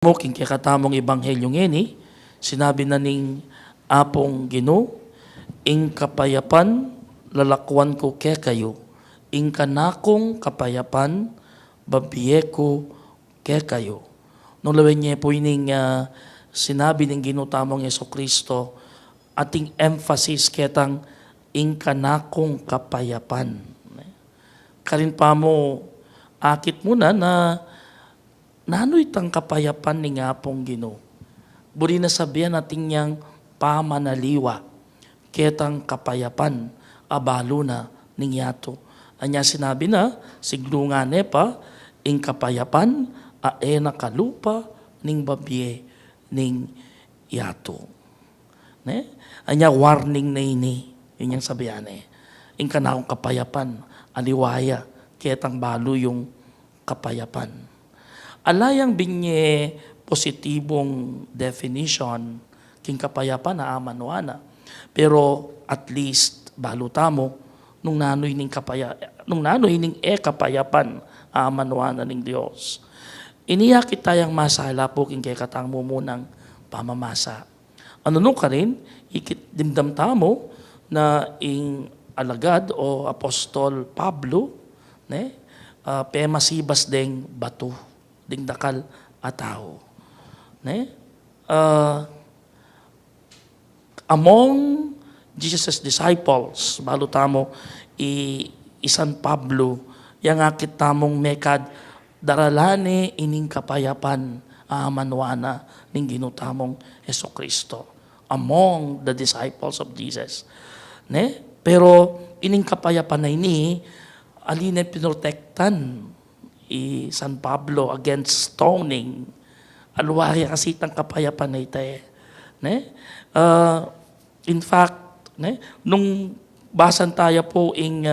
Mo king kakatamong ebanghelyo ngeni, sinabi na ning apong Ginoo, ing kapayapan lalakwan ko ke kayo, ing kanakong kapayapan babiye ko ke kayo. Nung lawin niya po ining sinabi ng Ginoo tamong Jesucristo, ating emphasis ketang ing kanakong kapayapan. Karin pa mo, akit muna na nanoy tang kapayapan ni nga pong Ginoo. Buri na sabihan natin niyang pamanaliwa. Ketang kapayapan, abalo na ning yato. Anya sinabi na, siglungane pa, ing kapayapan, aena kalupa, ning babye, ning yato. Ne? Anya warning na ini, yun yung sabihan eh. Ing kanakong kapayapan, aliwaya, ketang balo yung kapayapan. Alayang binye positibong definition king kapayapan na amanuana. Pero at least balutamo nung nanoy ning kapayapan amanuana ning Dios. Iniya kitayang masala po king kay katang mumunang pamamasa. Ano nung ka rin, ikitdimdam tamo na ing alagad o apostol Pablo, ne? Pemasibas deng bato ding dakal atao. Ne? Among Jesus' disciples, balo tamo isan Pablo, yang akit tamong mekad daralane ining kapayapan amanuana ning ginutamong Jesucristo among the disciples of Jesus. Ne? Pero ining kapayapan na ini aline pinotektan San Pablo against stoning. Alwaya kasi itang kapayapan na ito eh. Ne? In fact, ne? Nung basan tayo po ing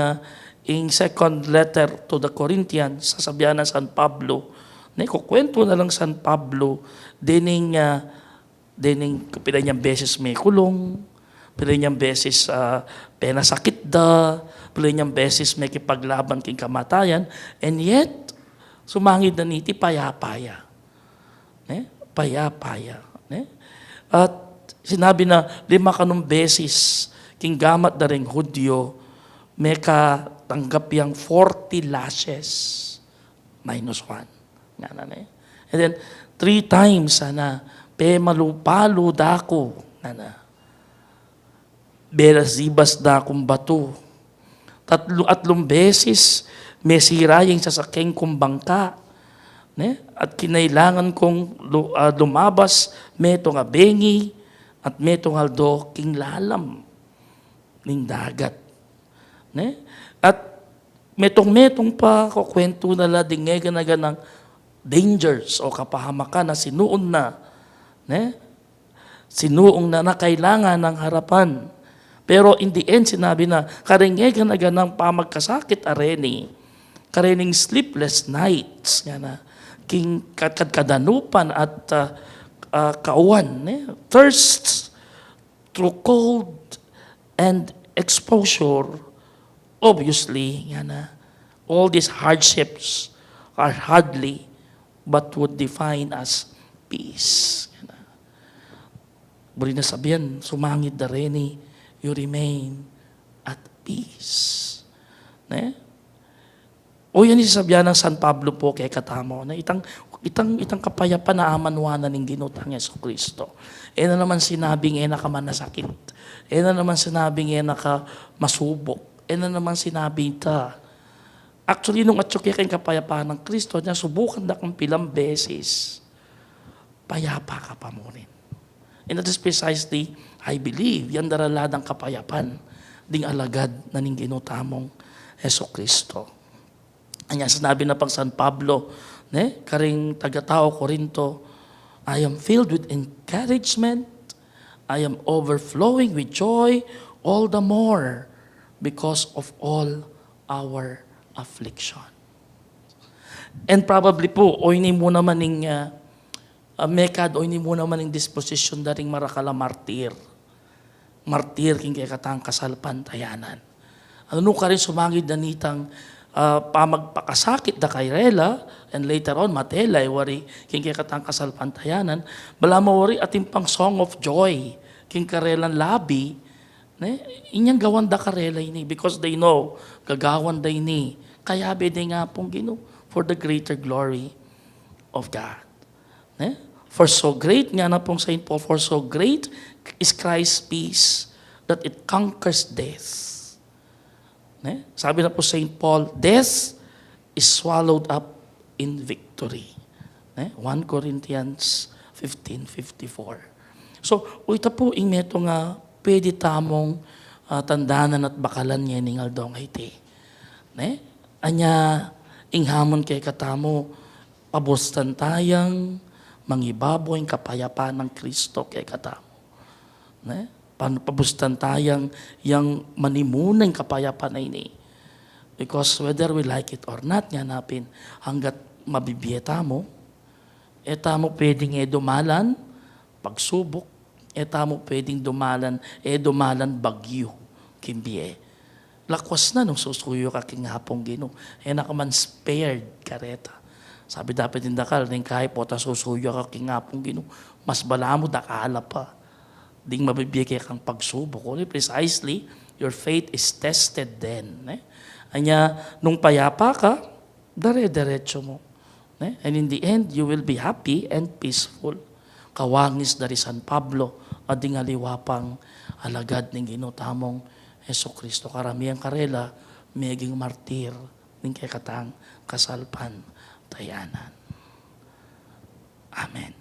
second letter to the Corinthians, sasabihan ng San Pablo, ne? Kukwento na lang San Pablo, dining pila niyang beses may kulong, pila niyang beses penasakit da, pila niyang beses may kipaglaban king kamatayan, and yet, sumangid na niti payapaya. Ne? Payapaya. Ne? At sinabi na 5 kanong beses king gamat da ring Hudyo may katanggap yang 40 lashes minus 1. Nga na ne? And then 3 times sana malupalo dako nga na. Berazibas da kong bato. 3 beses may sirayang sasakeng kong bangka. Ne? At kinailangan kong lumabas metong abengi at metong aldo king lalam ning dagat. Ne? At metong pa kukwento na la dingega na ganang dangers o kapahamakan na sinuon na. Ne? Sinuong na kailangan ng harapan. Pero in the end, sinabi na, karingega na ganang pamagkasakit areni, karening sleepless nights, nga na, king kadanupan at kauwan, thirst through cold and exposure, obviously, nga na, all these hardships are hardly but would define as peace. Nga na. Buri na sabihan, sumangit na rin you remain at peace. Ne? O yan isasabihan ng San Pablo po kay katamo na itang kapayapan na amanuana ng ginutang Jesucristo. Na naman sinabing nakamanasakit. Na naman sinabing nakamasubok. Na naman sinabing ta. Actually, nung atsukya kay kapayapaan ng Kristo, niya subukan na kung pilang beses, payapa ka pa mo rin. And that is precisely, I believe, yan daraladang kapayapan ding alagad na ning ginutamong Jesucristo. Anya sinabi na pang San Pablo, ne? Karing taga-tao Corinto, I am filled with encouragement, I am overflowing with joy, all the more because of all our affliction. And probably po, o ini mo naman ning mekad o ini mo naman ning disposition daring marakala martir. Martir king kay katang kasalpantayanan. Ano ka rin sumangid na nitang pamagpakasakit da kayrela, and later on, matela, wari, king kay katang kasal pantayanan, bala mawari ating pang song of joy, king karelan labi, ne? Inyang gawan da karela ini, because they know, gagawan da ini, kaya bede nga pong Ginoo, for the greater glory of God. Ne? For so great, nga na pong Saint Paul, for so great is Christ's peace, that it conquers death. Ne? Sabi na po Saint Paul, death is swallowed up in victory. Ne? 1 Corinthians 15:54. So, ito po ito nga pwede tamong tandanan at bakalan niya ningal dong iti. Ne? Anya, inghamon kay katamo, pabustan tayang mangibaboy ang kapayapaan ng Kristo kay katamo. Ne? Pabustan tayang yang manimunang kapayapaan na ini. Because whether we like it or not, nga napin, hanggat mabibiyeta mo, mo pwedeng dumalan, pagsubok, mo pwedeng dumalan bagyo, kimbiye. Lakwas na nung susuyo ka king hapong Ginoo. Nakaman spared kareta. Sabi dapat din dakal, ning kahit po ta susuyo ka king hapong Ginoo, mas bala mo dakala pa. Ding mabibigay kang pagsubok. Precisely, your faith is tested then. Anya, nung payapa ka, dare-derecho mo. And in the end, you will be happy and peaceful. Kawangis dari San Pablo, ading aliwapang alagad ng ginutamong Heso Kristo. Karamiang karela, meging martir, ng kay katang kasalpan tayanan. Amen.